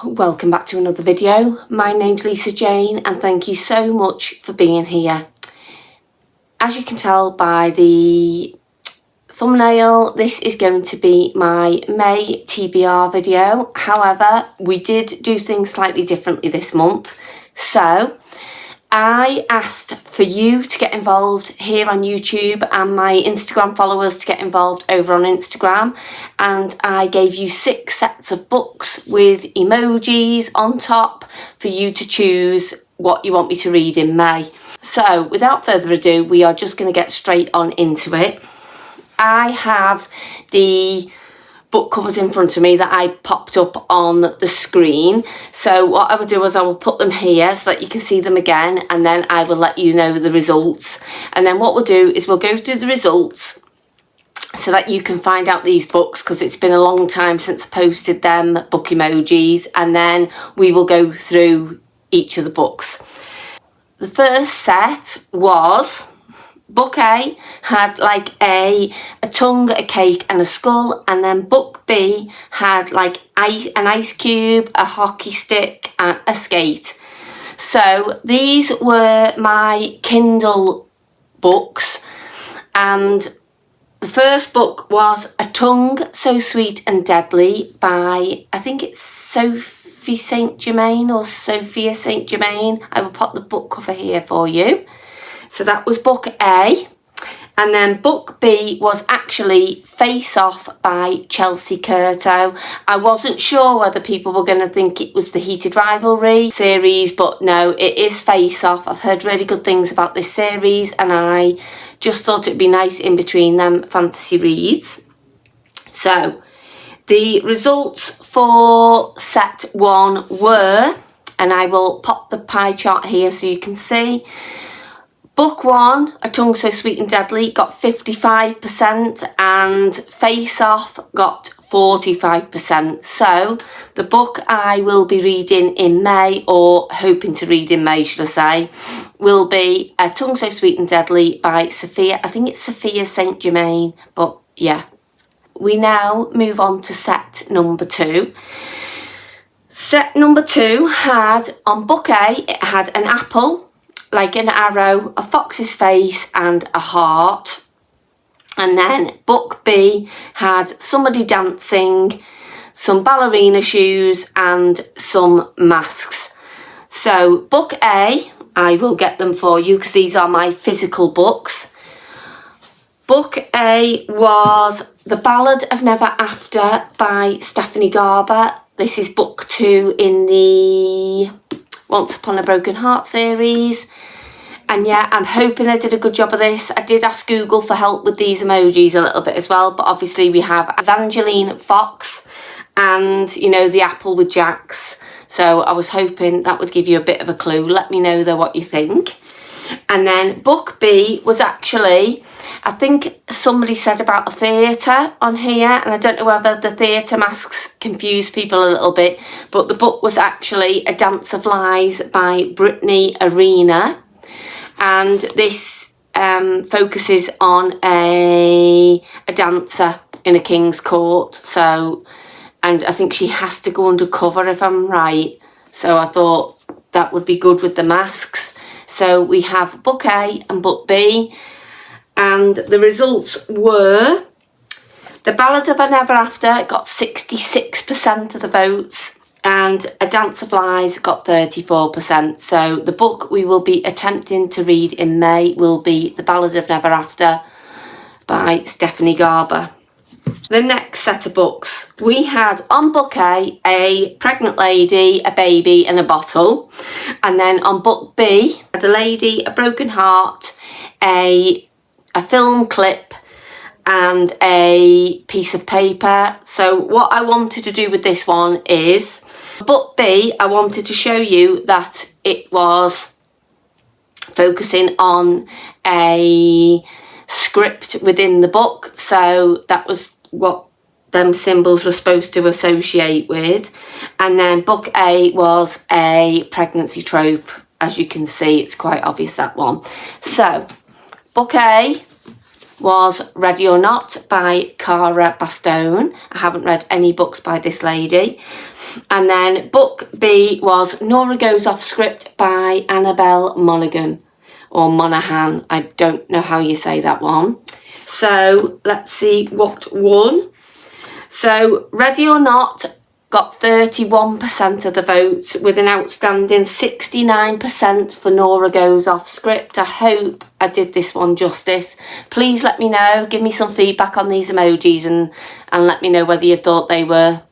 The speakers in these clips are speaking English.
Welcome back to another video. My name's Lisa Jane and thank you so much for being here. As you can tell by the thumbnail, this is going to be my May TBR video. However, we did do things slightly differently this month. So I asked for you to get involved here on YouTube and my Instagram followers to get involved over on Instagram, and I gave you 6 sets of books with emojis on top for you to choose what you want me to read in May. So without further ado, we are just going to get straight on into it. I have the book covers in front of me that I popped up on the screen. So what I will do is I will put them here so that you can see them again, and then I will let you know the results. And then what we'll do is we'll go through the results so that you can find out these books, because it's been a long time since I posted them book emojis, and then we will go through each of the books. The first set was Book A, had like a tongue, a cake and a skull, and then Book B had like an ice cube, a hockey stick and a skate. So these were my Kindle books, and the first book was A Tongue So Sweet and Deadly by, I think it's Sophie St. Germain or Sophia St. Germain. I will pop the book cover here for you. So that was Book A. And then Book B was actually Face Off by Chelsea Curto. I wasn't sure whether people were going to think it was the Heated Rivalry series, but no, it is Face Off. I've heard really good things about this series, and I just thought it'd be nice in between them fantasy reads. So the results for set 1 were, and I will pop the pie chart here so you can see. Book 1, A Tongue So Sweet and Deadly, got 55%, and Face Off got 45%. So the book I will be reading in May, or hoping to read in May should I say, will be A Tongue So Sweet and Deadly by Sophia, I think it's Sophia St. Germain, but yeah. We now move on to set number 2. Set number 2 had, on Book A, it had an apple, like an arrow, a fox's face and a heart. And then Book B had somebody dancing, some ballerina shoes and some masks. So Book A, I will get them for you because these are my physical books. Book A was The Ballad of Never After by Stephanie Garber. This is book 2 in the Once Upon a Broken Heart series. And yeah, I'm hoping I did a good job of this. I did ask Google for help with these emojis a little bit as well, but obviously we have Evangeline Fox and, you know, the apple with Jacks. So I was hoping that would give you a bit of a clue. Let me know though what you think. And then Book B was actually, I think somebody said about a theatre on here, and I don't know whether the theatre masks confuse people a little bit, but the book was actually A Dance of Lies by Brittany Arena. And this focuses on a dancer in a king's court. So, and I think she has to go undercover if I'm right. So I thought that would be good with the masks. So we have Book A and Book B. And the results were The Ballad of Never After got 66% of the votes, and A Dance of Lies got 34%. So the book we will be attempting to read in May will be The Ballad of Never After by Stephanie Garber. The next set of books, we had on Book A pregnant lady, a baby and a bottle. And then on Book B, had a lady, a broken heart, a film clip and a piece of paper. So what I wanted to do with this one is, Book B, I wanted to show you that it was focusing on a script within the book. So that was what them symbols were supposed to associate with. And then Book A was a pregnancy trope. As you can see, it's quite obvious, that one. So Book A was Ready or Not by Cara Bastone. I haven't read any books by this lady. And then book B was Nora Goes Off Script by Annabelle Monaghan, or Monaghan. I don't know how you say that one. So let's see what won. So Ready or Not got 31% of the votes with an outstanding 69% for Nora Goes Off Script. I hope I did this one justice. Please let me know, give me some feedback on these emojis and let me know whether you thought they were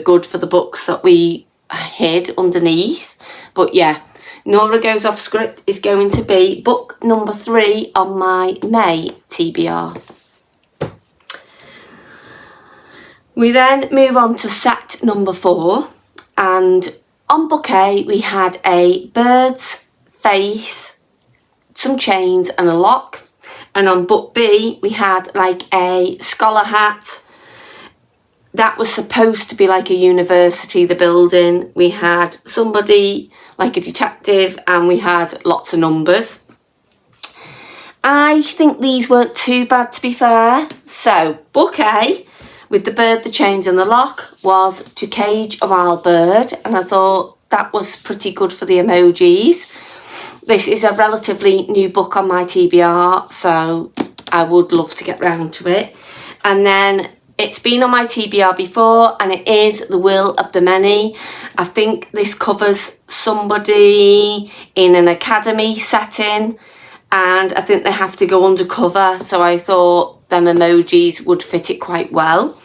good for the books that we hid underneath. But yeah, Nora Goes Off Script is going to be book number 3 on my May TBR. We then move on to set number 4, and on book A we had a bird's face, some chains and a lock, and on book B we had like a scholar hat. That was supposed to be like a university, the building. We had somebody like a detective and we had lots of numbers. I think these weren't too bad, to be fair. So book A, with the bird, the chains and the lock, was To Cage a Wild Bird, and I thought that was pretty good for the emojis. This is a relatively new book on my TBR, so I would love to get round to it. And then it's been on my TBR before, and it is The Will of the Many. I think this covers somebody in an academy setting, and I think they have to go undercover, so I thought them emojis would fit it quite well.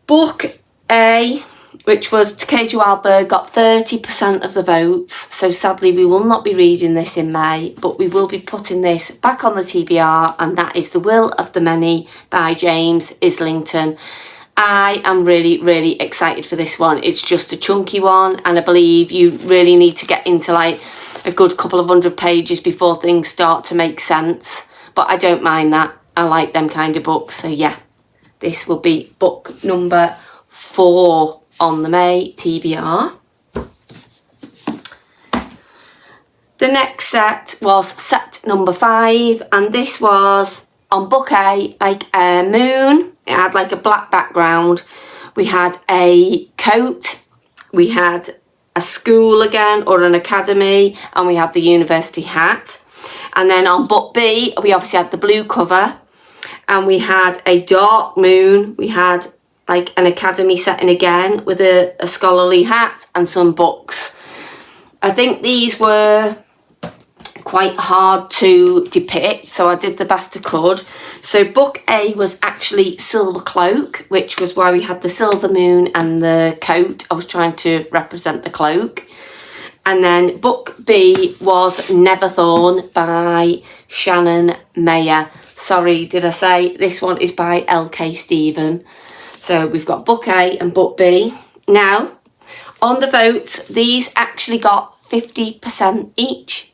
Book A, which was To Cage a Wild Bird, got 30% of the votes, so sadly we will not be reading this in May, but we will be putting this back on the TBR, and that is The Will of the Many by James Islington. I am really, really excited for this one. It's just a chunky one, and I believe you really need to get into like a good couple of 100 pages before things start to make sense, but I don't mind that. I like them kind of books, so yeah, this will be book number 4 on the May TBR. The next set was set number 5, and this was on book A, like a moon. It had like a black background. We had a coat, we had a school again, or an academy, and we had the university hat. And then on book B, we obviously had the blue cover, and we had a dark moon. We had like an academy setting again with a scholarly hat and some books. I think these were quite hard to depict, so I did the best I could. So book A was actually Silver Cloak, which was why we had the silver moon and the coat. I was trying to represent the cloak. And then book B was Neverthorn by Shannon Mayer. Sorry, did I say this one is by L.K. Stephen? So we've got book A and book B. Now, on the votes, these actually got 50% each.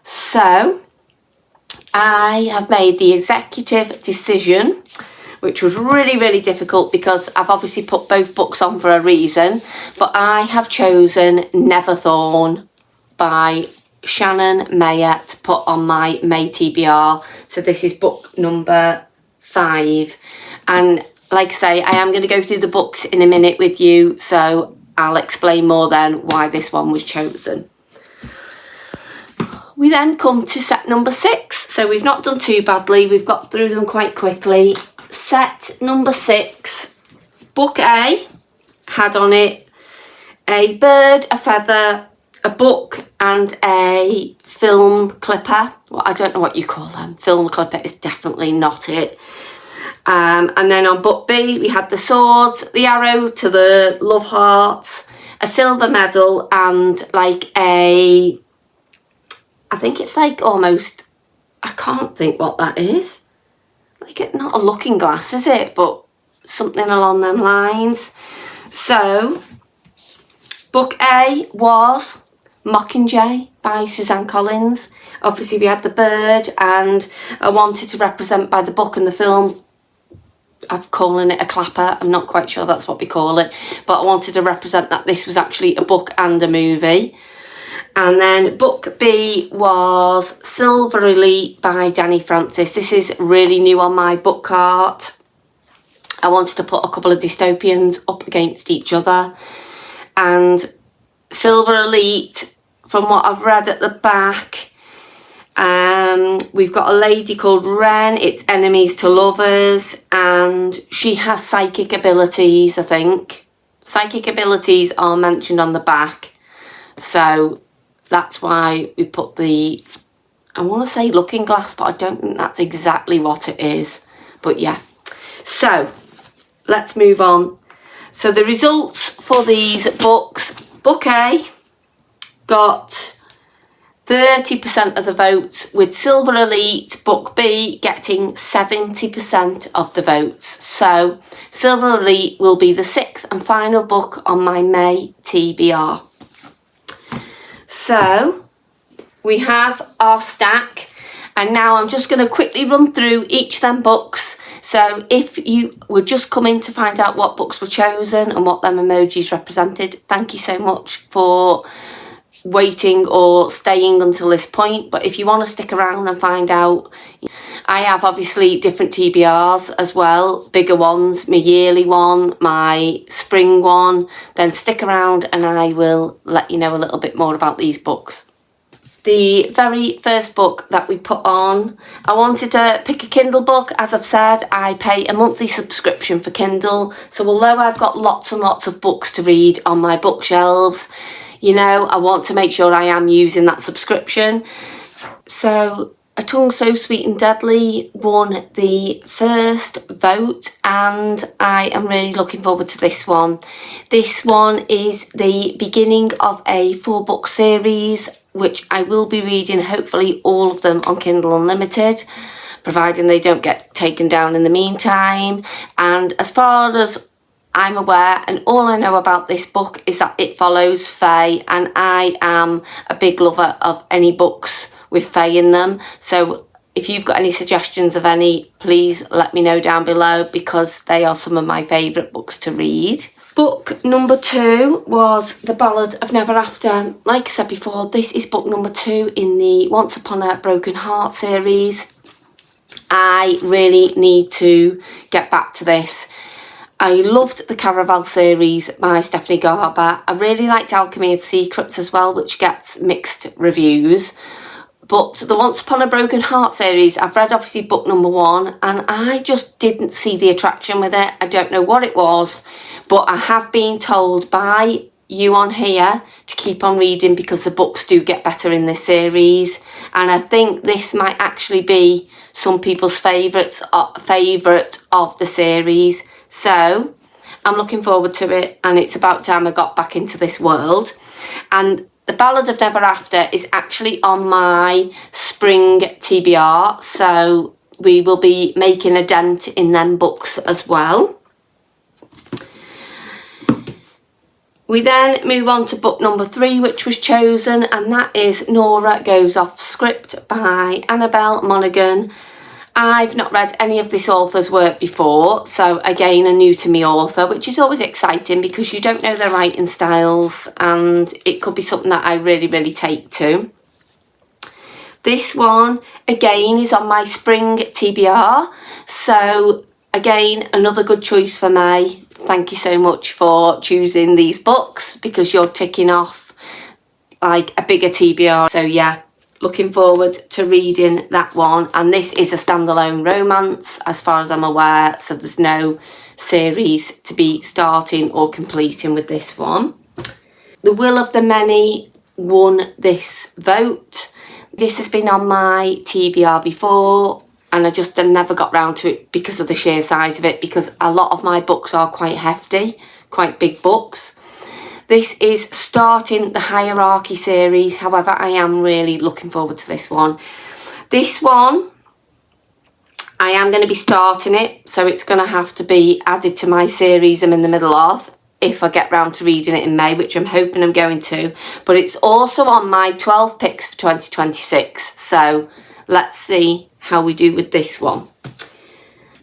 So I have made the executive decision, which was really, really difficult because I've obviously put both books on for a reason, but I have chosen Neverthorn by Shannon Mayer to put on my May TBR. So this is book number 5. And like I say, I am going to go through the books in a minute with you, so I'll explain more then why this one was chosen. We then come to set number 6. So we've not done too badly. We've got through them quite quickly. Set number 6. Book A had on it a bird, a feather, a book and a film clipper. Well, I don't know what you call them. Film clipper is definitely not it. And then on book B, we had the swords, the arrow to the love hearts, a silver medal, and like a... I think it's like almost... I can't think what that is. Like, not a looking glass, is it? But something along them lines. So, book A was Mockingjay by Suzanne Collins. Obviously, we had the bird, and I wanted to represent by the book and the film. I'm calling it a clapper. I'm not quite sure that's what we call it. But I wanted to represent that this was actually a book and a movie. And then book B was Silver Elite by Danny Francis. This is really new on my book cart. I wanted to put a couple of dystopians up against each other. And Silver Elite, from what I've read at the back, we've got a lady called Ren. It's enemies to lovers, and she has psychic abilities, I think. Psychic abilities are mentioned on the back, so that's why we put the, I want to say looking glass, but I don't think that's exactly what it is. But yeah, so let's move on. So the results for these books, book A got 30% of the votes, with Silver Elite book B getting 70% of the votes. So Silver Elite will be the 6th and final book on my May TBR. So we have our stack, and now I'm just going to quickly run through each of them books. So if you were just coming to find out what books were chosen and what them emojis represented, thank you so much for waiting or staying until this point. But if you want to stick around and find out, I have obviously different TBRs as well, bigger ones, my yearly one, my spring one. Then stick around and I will let you know a little bit more about these books. The very first book that we put on, I wanted to pick a Kindle book. As I've said, I pay a monthly subscription for Kindle. So although I've got lots and lots of books to read on my bookshelves, you know, I want to make sure I am using that subscription. So A Tongue So Sweet and Deadly won the first vote, and I am really looking forward to this one. This one is the beginning of a 4-book series, which I will be reading, hopefully all of them on Kindle Unlimited, providing they don't get taken down in the meantime. And as far as I'm aware, and all I know about this book is that it follows Fae, and I am a big lover of any books with Fae in them. So if you've got any suggestions of any, please let me know down below, because they are some of my favourite books to read. Book number 2 was The Ballad of Never After. Like I said before, this is book number 2 in the Once Upon a Broken Heart series. I really need to get back to this. I loved the Caraval series by Stephanie Garber. I really liked Alchemy of Secrets as well, which gets mixed reviews. But the Once Upon a Broken Heart series, I've read obviously book number 1, and I just didn't see the attraction with it. I don't know what it was, but I have been told by you on here to keep on reading, because the books do get better in this series. And I think this might actually be some people's favourite of the series. So I'm looking forward to it, and it's about time I got back into this world. And The Ballad of Never After is actually on my spring TBR, so we will be making a dent in them books as well. We then move on to book number 3, which was chosen, and that is Nora Goes Off Script by Annabelle Monaghan. I've not read any of this author's work before, so again, a new to me author, which is always exciting because you don't know their writing styles, and it could be something that I really, really take to. This one, again, is on my spring TBR, so again, another good choice for May. Thank you so much for choosing these books, because you're ticking off like a bigger TBR. So yeah, looking forward to reading that one. And this is a standalone romance as far as I'm aware, so there's no series to be starting or completing with this one. The Will of the Many won this vote. This has been on my TBR before, and I just never got round to it because of the sheer size of it, because a lot of my books are quite hefty, quite big books. This is starting the Hierarchy series, however, I am really looking forward to this one. This one, I am going to be starting it, so it's going to have to be added to my series I'm in the middle of, if I get round to reading it in May, which I'm hoping I'm going to. But it's also on my 12 picks for 2026, so let's see how we do with this one.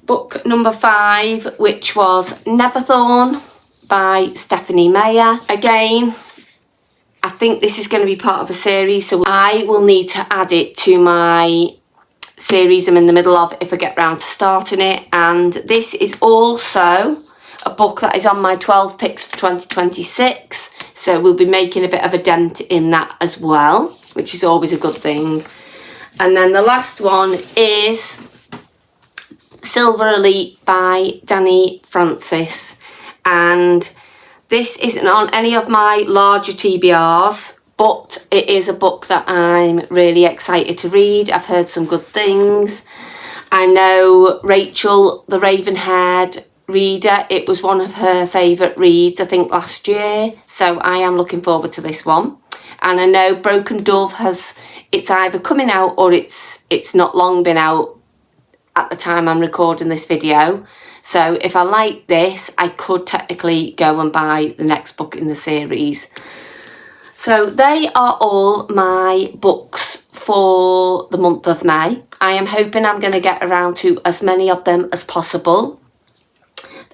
Book number 5, which was Neverthorn by Stephanie Meyer. Again, I think this is going to be part of a series, so I will need to add it to my series I'm in the middle of if I get round to starting it. And this is also a book that is on my 12 picks for 2026, so we'll be making a bit of a dent in that as well, which is always a good thing. And then the last one is Silver Elite by Danny Francis, and this isn't on any of my larger TBRs, but it is a book that I'm really excited to read. I've heard some good things. I know Rachel, the raven-haired reader, it was one of her favourite reads, I think, last year. So I am looking forward to this one. And I know Broken Dove it's either coming out or it's not long been out at the time I'm recording this video. So if I like this, I could technically go and buy the next book in the series. So they are all my books for the month of May. I am hoping I'm going to get around to as many of them as possible.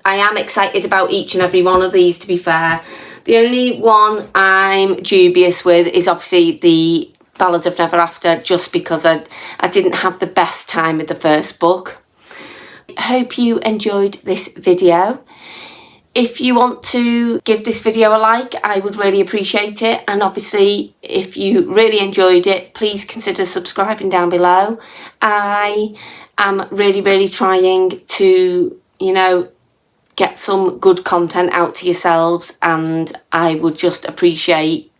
I am excited about each and every one of these, to be fair. The only one I'm dubious with is obviously the Ballads of Never After, just because I didn't have the best time with the first book. Hope you enjoyed this video. If you want to give this video a like, I would really appreciate it. And obviously, if you really enjoyed it, please consider subscribing down below. I am really trying to, you know, get some good content out to yourselves, and I would just appreciate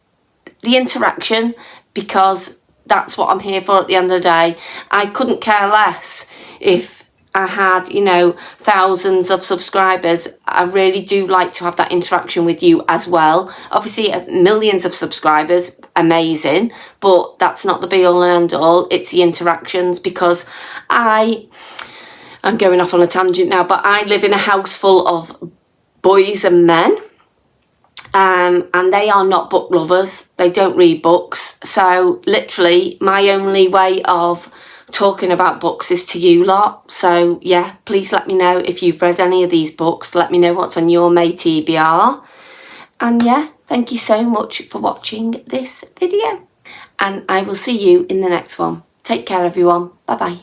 the interaction, because that's what I'm here for at the end of the day. I couldn't care less if I had, you know, thousands of subscribers. I really do like to have that interaction with you as well. Obviously, millions of subscribers, amazing, but that's not the be all and end all. It's the interactions, because I'm going off on a tangent now, but I live in a house full of boys and men, and they are not book lovers. They don't read books. So literally my only way of talking about books is to you lot. So yeah, please let me know if you've read any of these books. Let me know what's on your May TBR. And yeah, thank you so much for watching this video, and I will see you in the next one. Take care, everyone. Bye bye.